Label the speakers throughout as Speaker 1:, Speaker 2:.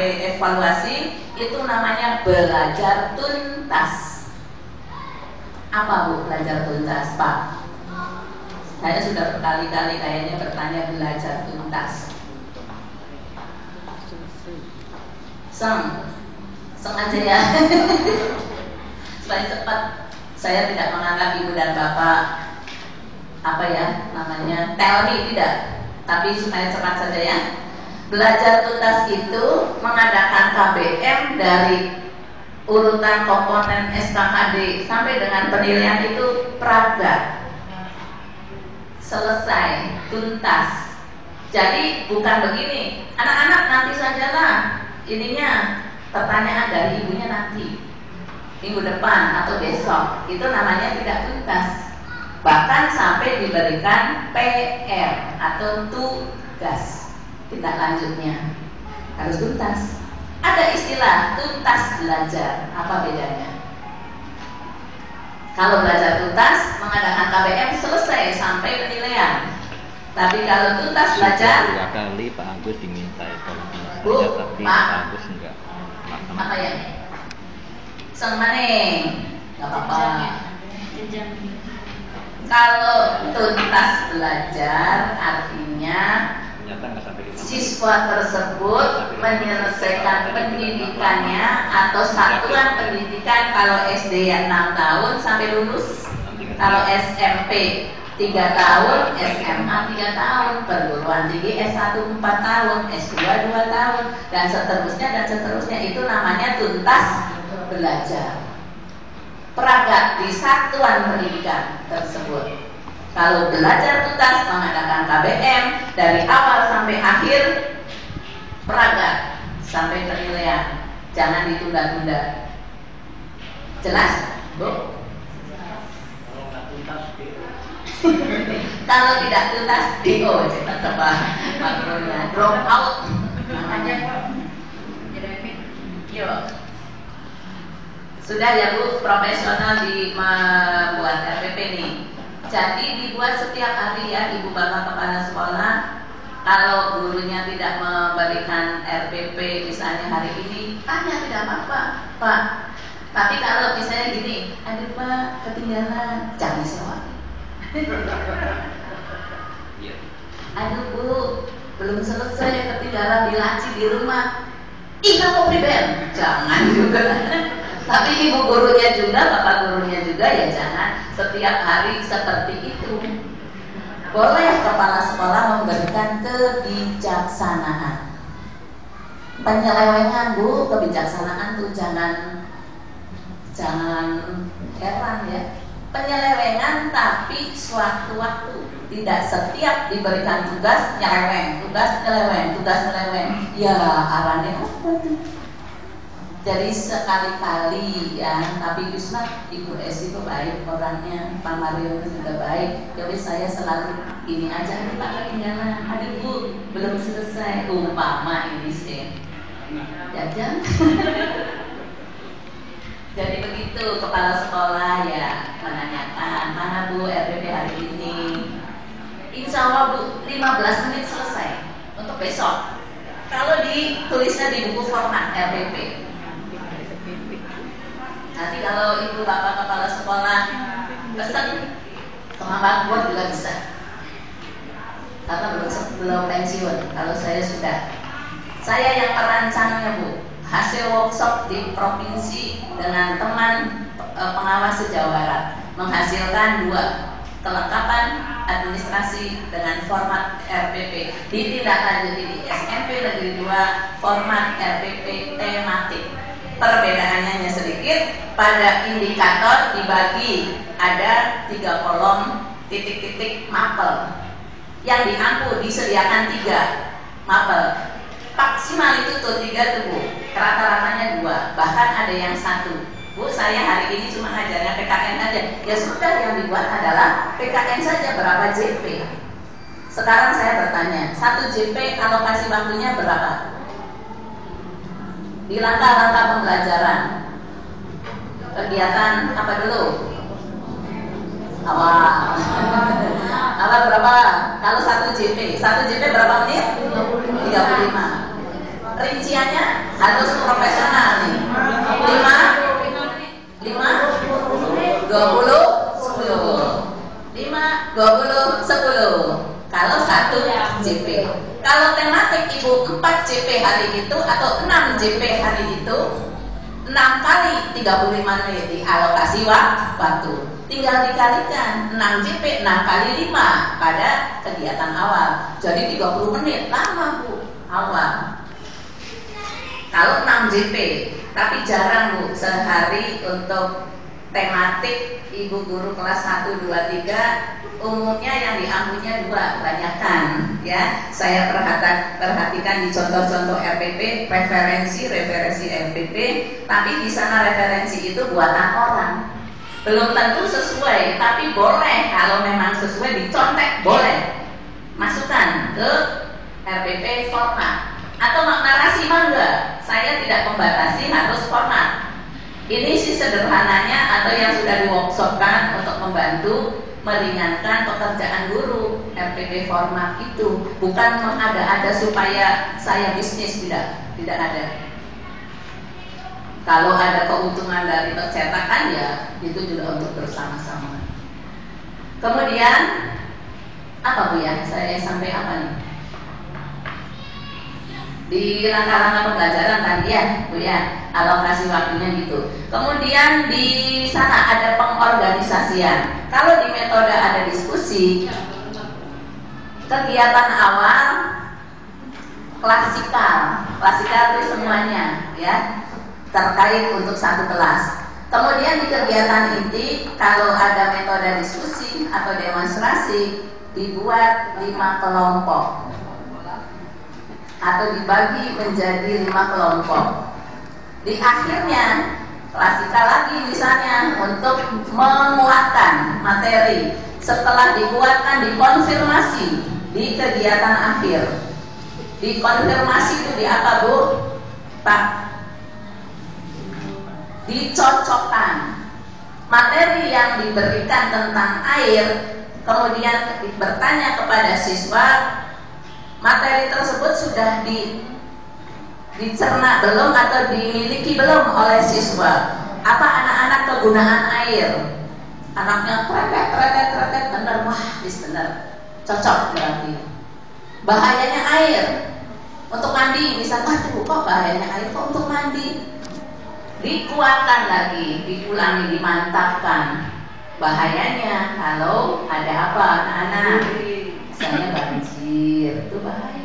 Speaker 1: sampai evaluasi, itu namanya belajar tuntas. Apa Bu belajar tuntas, Pak? Saya sudah berkali-kali kayaknya bertanya belajar tuntas. Sengaja ya. Supaya cepat. Saya tidak menganggap ibu dan bapak tell me, tidak. Tapi supaya cepat saja ya. Belajar tuntas itu mengadakan KBM dari urutan komponen SKKD sampai dengan penilaian itu praga. Selesai, tuntas. Jadi bukan begini, anak-anak nanti sajalah ininya, pertanyaan dari ibunya nanti minggu depan atau besok. Itu namanya tidak tuntas. Bahkan sampai diberikan PR atau tugas tindak lanjutnya harus tuntas. Ada istilah tuntas belajar. Apa bedanya? Kalau belajar tuntas mengadakan KBM selesai sampai penilaian. Tapi kalau tuntas belajar,
Speaker 2: 2 kali Pak Agus diminta evaluasi, tapi
Speaker 1: Pak
Speaker 2: Agus enggak.
Speaker 1: Apa ya? Seneng, nggak apa-apa. Kalau tuntas belajar artinya siswa tersebut menyelesaikan pendidikannya atau satuan pendidikan. Kalau SD ya 6 tahun sampai lulus, kalau SMP 3 tahun, SMA 3 tahun, perguruan tinggi S1 4 tahun, S2 2 tahun, dan seterusnya. Itu namanya tuntas belajar. Peragat di satuan pendidikan tersebut. Kalau belajar tuntas mengadakan KBM dari awal sampai akhir, peragat sampai penilaian, jangan ditunda-tunda. Jelas, Bu? Kalau tidak tuntas, DO, cepat tebak makronya, drop out. Namanya yuk. Sudah ya Bu, profesional di membuat RPP nih. Jadi dibuat setiap hari ya, Ibu Bapak Kepala Sekolah. Kalau gurunya tidak memberikan RPP misalnya hari ini, tanya tidak apa-apa, Pak. Tapi kalau misalnya gini, aduh Pak, ketinggalan, jangan disewak. Aduh Bu, belum selesai, ketinggalan di laci di rumah. Ih, kamu pribadi, jangan juga. Tapi ibu gurunya juga, bapak gurunya juga, ya jangan setiap hari seperti itu. Boleh kepala sekolah memberikan kebijaksanaan. Penyelewengan Bu, kebijaksanaan tuh jangan heran ya. Penyelewengan tapi sewaktu-waktu, tidak setiap diberikan tugas nyeleweng, tugas nyeleweng. Ya arahnya apa tuh? Jadi sekali-kali ya, tapi Yusma, Ibu Es itu baik orangnya, Pak Mario juga baik. Jadi saya selalu ini aja, ini Pak ketinggalan, aduh Bu, belum selesai. Umpama ini sih, jajan. Jadi begitu kepala sekolah ya menanyakan, mana Bu RPP hari ini? Insya Allah Bu, 15 menit selesai untuk besok. Kalau ditulisnya di buku format RPP. Nanti kalau ibu bapak kepala sekolah pesan kemampuan buat juga bisa. Karena belum pensiun. Kalau saya sudah. Saya yang merancangnya Bu. Hasil workshop di provinsi dengan teman pengawas sejauh barat menghasilkan 2 kelengkapan administrasi dengan format RPP. Ditindaklanjuti di SMP Negeri 2 format RPP tematik. Perbedaannya hanya sedikit, pada indikator dibagi ada 3 kolom titik-titik mapel. Yang diampu disediakan 3 mapel. Maksimal itu tuh 3 tuh Bu, rata-ratanya 2, bahkan ada yang 1. Bu, saya hari ini cuma ngajarnya PKN aja. Ya sudah, yang dibuat adalah PKN saja, berapa JP. Sekarang saya bertanya, 1 JP alokasi waktunya berapa? Di langkah-langkah pembelajaran, kegiatan apa dulu? Awal berapa? Kalau 1 JP berapa menit? 35. Rinciannya Harus profesional nih. 5 20 10. 5 20 10. Kalau 1 JP. Kalau tematik Ibu 4 JP hari itu atau 6 JP hari itu, 6 kali 35 menit dialokasi waktu. Tinggal dikalikan 6 JP 6 kali 5 pada kegiatan awal. Jadi 30 menit lama Bu awal. Kalau 6 JP, tapi jarang Bu sehari untuk tematik Ibu guru kelas 1, 2, 3 umumnya yang diambilnya 2, kebanyakan ya. Saya perhatikan di contoh-contoh RPP, referensi RPP, tapi di sana referensi itu buatan orang. Belum tentu sesuai, tapi boleh kalau memang sesuai dicontek, boleh. Masukkan ke RPP format. Atau narasi mangga, saya tidak membatasi harus format. Ini sih sederhananya atau yang sudah di-workshopkan untuk membantu meringankan pekerjaan guru. RPP format itu bukan mengada-ada supaya saya bisnis, tidak ada. Kalau ada keuntungan dari percetakan ya itu juga untuk bersama-sama. Kemudian apa Bu ya? Saya sampai apa nih? Di langkah-langkah pembelajaran tadi ya Bu ya, alokasi waktunya gitu. Kemudian di sana ada pengorganisasian. Kalau di metode ada diskusi, kegiatan awal klasikal itu semuanya ya, terkait untuk satu kelas. Kemudian di kegiatan inti kalau ada metode diskusi atau demonstrasi dibuat 5 kelompok atau dibagi menjadi 5 kelompok. Di akhirnya klasikal lagi misalnya untuk menguatkan materi. Setelah dikuatkan dikonfirmasi di kegiatan akhir. Dikonfirmasi itu di apa Bu? Pak? Dicocokkan. Materi yang diberikan tentang air kemudian bertanya kepada siswa, materi tersebut sudah dicerna belum atau dimiliki belum oleh siswa? Apa anak-anak kegunaan air? Anaknya kretek, benar, wah, benar, cocok berarti. Bahayanya air untuk mandi, misalnya, aduh kok bahayanya air kok untuk mandi? Dikuatkan lagi, diulangi, dimantapkan. Bahayanya kalau ada apa anak-anak? Misalnya banjir, itu bahaya.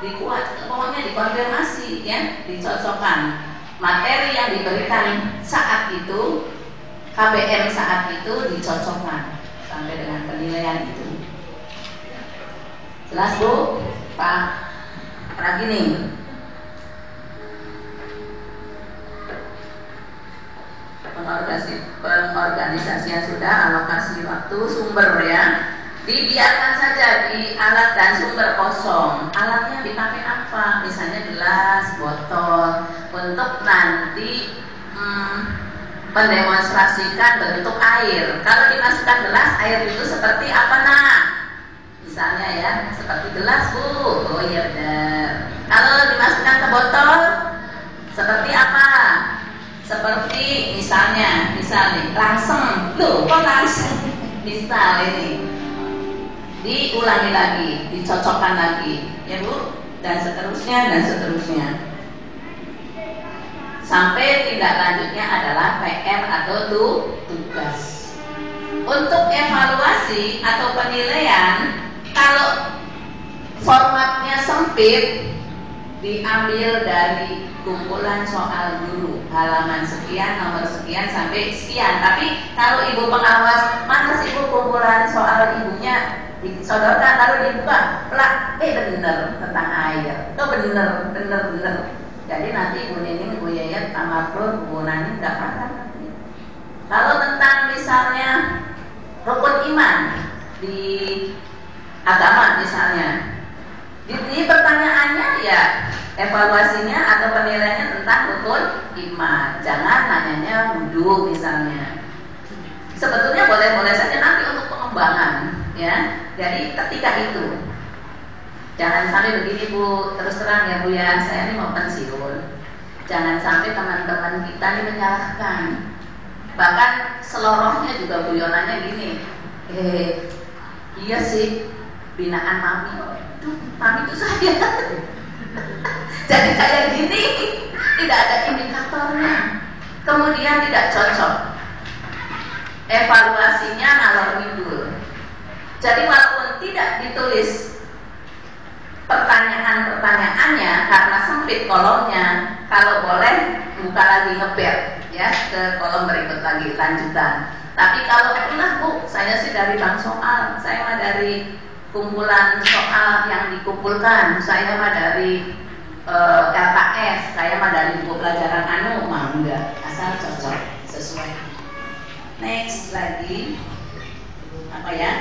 Speaker 1: Pokoknya dikonfirmasi ya, dicocokkan. Materi yang diberikan saat itu, KBM saat itu dicocokkan sampai dengan penilaian itu. Jelas Bu? Pak Ragini. Pengorganisasian sudah, alokasi waktu, sumber ya. Dibiarkan saja di alat dan sumber kosong. Alatnya dipakai apa? Misalnya gelas, botol, untuk nanti mendemonstrasikan bentuk air. Kalau dimasukkan gelas, air itu seperti apa nak? Misalnya ya, seperti gelas Bu. Oh iya benar. Kalau dimasukkan ke botol, seperti apa? Seperti misalnya langsung. Loh, kok langsung? Misal ini. Diulangi lagi, dicocokkan lagi, ya Bu, dan seterusnya. Sampai tindak lanjutnya adalah PR atau tugas. Untuk evaluasi atau penilaian, kalau formatnya sempit, diambil dari kumpulan soal guru, halaman sekian, nomor sekian sampai sekian. Tapi kalau Ibu pengawas, mana sih Bu kumpulan soal ibunya? Disodorkan lalu dibuka, plak, bener tentang air, itu bener. Jadi nanti Bu Nining, Bu Yayat, Pak Marfur, Bu Nani nggak paham nanti. Lalu tentang misalnya rukun iman di agama misalnya, di pertanyaannya ya evaluasinya atau penilaiannya tentang rukun iman. Jangan nanyanya wudhu misalnya. Sebetulnya boleh-boleh saja nanti untuk pengembangan. Ya, jadi ketika itu Jangan sampai begini Bu, terus terang ya Bu ya, saya ini mau pensiun. Jangan sampai teman-teman kita ini menyalahkan. Bahkan selorohnya juga guyonannya gini. Iya sih, binaan Mami. Aduh, Mami itu saya. Jadi kayak gini, tidak ada indikatornya. Kemudian tidak cocok. Evaluasinya ngalor ngidul. Jadi walaupun tidak ditulis pertanyaan-pertanyaannya karena sempit kolomnya, kalau boleh buka lagi ngebet ya ke kolom berikut lagi lanjutan. Tapi kalau itulah Bu, saya sih dari bank soal, saya mah dari kumpulan soal yang dikumpulkan, saya mah dari LKS, saya mah dari buku pelajaran mah enggak, asal cocok sesuai. Next lagi apa ya?